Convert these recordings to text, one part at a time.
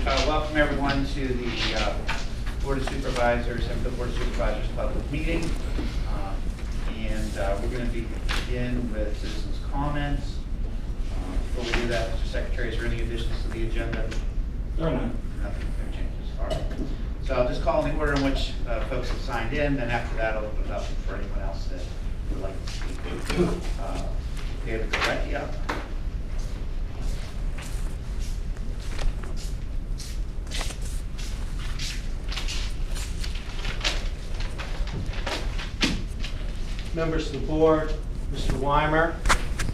Welcome everyone to the Board of Supervisors, Hempfield Board of Supervisors public meeting. We're going to begin with citizens' comments. Before we do that, Mr. Secretary, is there any additions to the agenda? There are none. Nothing, no changes. All right. So I'll just call in the order in which folks have signed in. Then after that, I'll open it up for anyone else that would like to speak. David Galecki up. Members of the board, Mr. Weimer,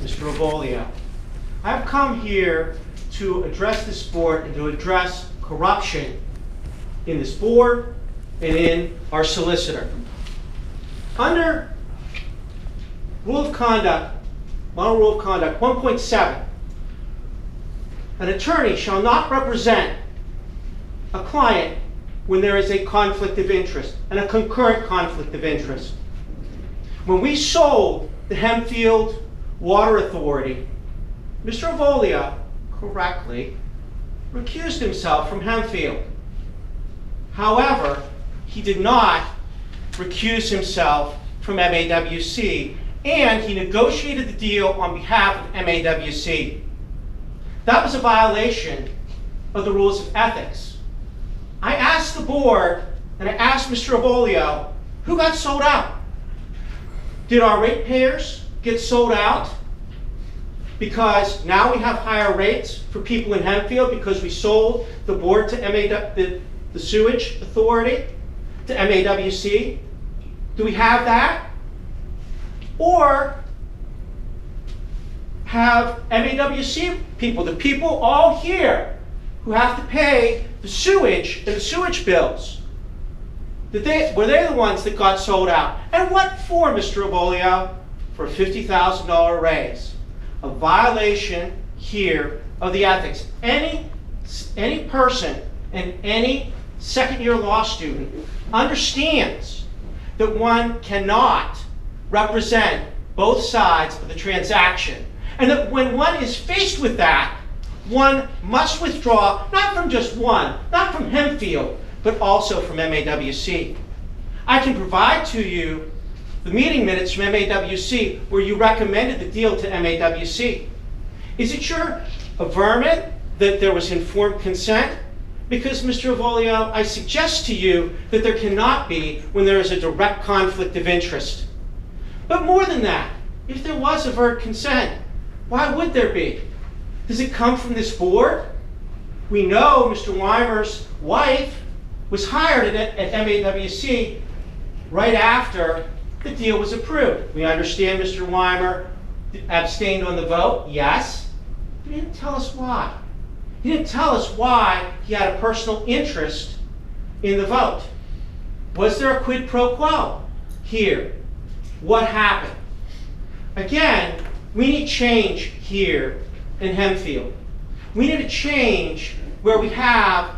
Mr. Obolio. I've come here to address this board and to address corruption in this board and in our solicitor. Under Rule of Conduct, Model Rule of Conduct 1.7, an attorney shall not represent a client when there is a conflict of interest and a concurrent conflict of interest. When we sold the Hempfield Water Authority, Mr. Obolio correctly recused himself from Hempfield. However, he did not recuse himself from MAWC, and he negotiated the deal on behalf of MAWC. That was a violation of the rules of ethics. I asked the board, and I asked Mr. Obolio, who got sold out? Did our ratepayers get sold out because now we have higher rates for people in Hempfield because we sold the board to the sewage authority, to MAWC? Do we have that? Or have MAWC people, the people all here who have to pay the sewage and the sewage bills, were they the ones that got sold out? And what for, Mr. Obolio? For a $50,000 raise. A violation here of the ethics. Any person and any second-year law student understands that one cannot represent both sides of the transaction. And that when one is faced with that, one must withdraw, not from just one, not from Hempfield, but also from MAWC. I can provide to you the meeting minutes from MAWC where you recommended the deal to MAWC. Is it your averment that there was informed consent? Because, Mr. Obolio, I suggest to you that there cannot be when there is a direct conflict of interest. But more than that, if there was avert consent, why would there be? Does it come from this board? We know Mr. Weimer's wife was hired at MAWC right after the deal was approved. We understand Mr. Weimer abstained on the vote, yes. He didn't tell us why. He didn't tell us why he had a personal interest in the vote. Was there a quid pro quo here? What happened? Again, we need change here in Hempfield. We need a change where we have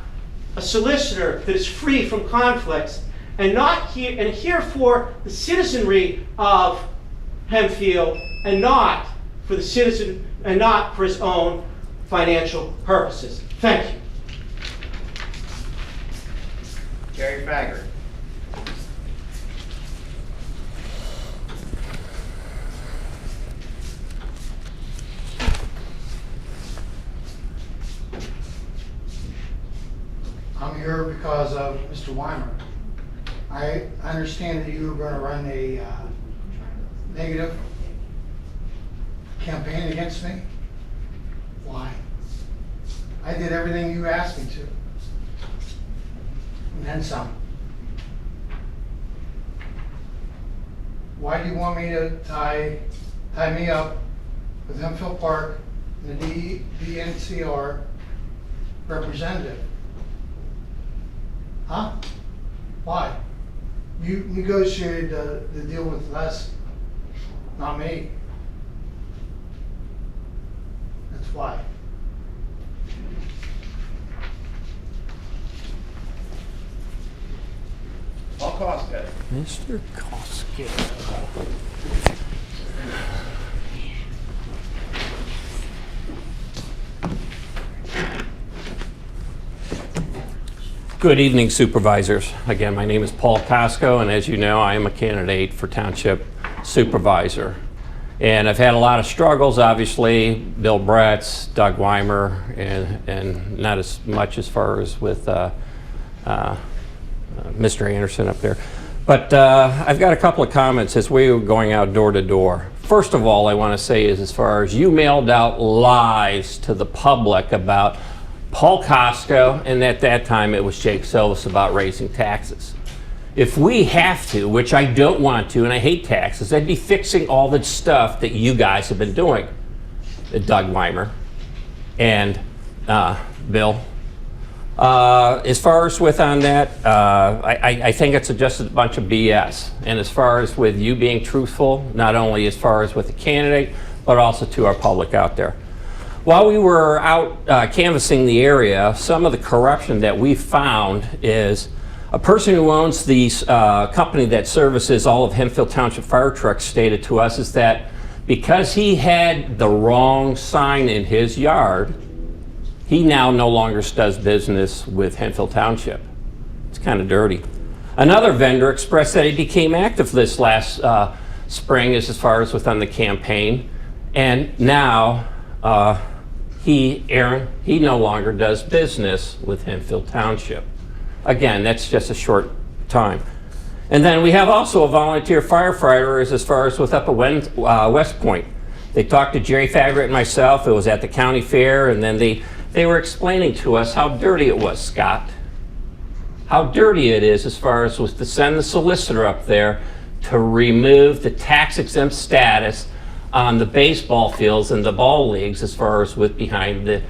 a solicitor that is free from conflicts and here for the citizenry of Hempfield and not for the citizen and not for his own financial purposes. Thank you. Jerry Faggart. I'm here because of Mr. Weimer. I understand that you were going to run a negative campaign against me. Why? I did everything you asked me to. And then some. Why do you want me to tie me up with Hempfield Park and the DNCR representative? Huh? Why? You negotiated the deal with Les, not me. That's why. Paul Kosko. Mr. Kosko. Good evening, supervisors. Again, my name is Paul Kosko, and as you know, I am a candidate for township supervisor. And I've had a lot of struggles, obviously, Bill Bretz, Doug Weimer, and not as much as far as with Mr. Anderson up there. But I've got a couple of comments as we were going out door to door. First of all, I want to say is as far as you mailed out lies to the public about Paul Kosko, and at that time it was Jake Silvis about raising taxes. If we have to, which I don't want to, and I hate taxes, I'd be fixing all the stuff that you guys have been doing. Doug Weimer and Bill. As far as with on that, I think it's just a bunch of BS. And as far as with you being truthful, not only as far as with the candidate, but also to our public out there. While we were out canvassing the area, some of the corruption that we found is a person who owns the company that services all of Hempfield Township fire trucks stated to us is that because he had the wrong sign in his yard, he now no longer does business with Hempfield Township. It's kind of dirty. Another vendor expressed that he became active this last spring as far as within the campaign, and now Aaron, he no longer does business with Hempfield Township. Again, that's just a short time. And then we have also a volunteer firefighter as far as with up at West Point. They talked to Jerry Faggett and myself. It was at the county fair, and then they were explaining to us how dirty it was, Scott. How dirty it is as far as was to send the solicitor up there to remove the tax exempt status on the baseball fields and the ball leagues as far as with behind the,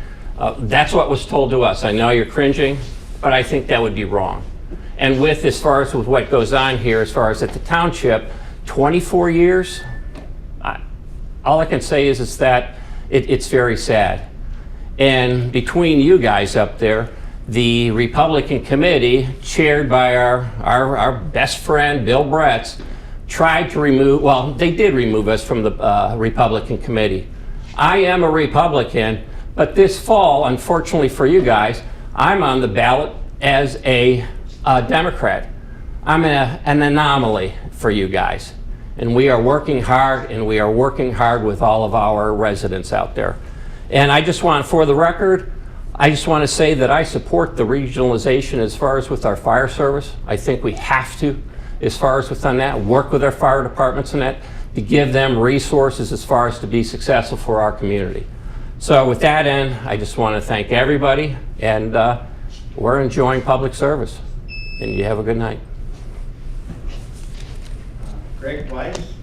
that's what was told to us. I know you're cringing, but I think that would be wrong. And with as far as with what goes on here, as far as at the township, 24 years, all I can say is that it's very sad. And between you guys up there, the Republican committee, chaired by our best friend, Bill Bretz, tried to remove, well, they did remove us from the Republican committee. I am a Republican, but this fall, unfortunately for you guys, I'm on the ballot as a Democrat. I'm an anomaly for you guys. And we are working hard, and we are working hard with all of our residents out there. And I just want, for the record, I just want to say that I support the regionalization as far as with our fire service. I think we have to, as far as within that, work with our fire departments and that to give them resources as far as to be successful for our community. So with that end, I just want to thank everybody, and we're enjoying public service. And you have a good night. Greg Weiss.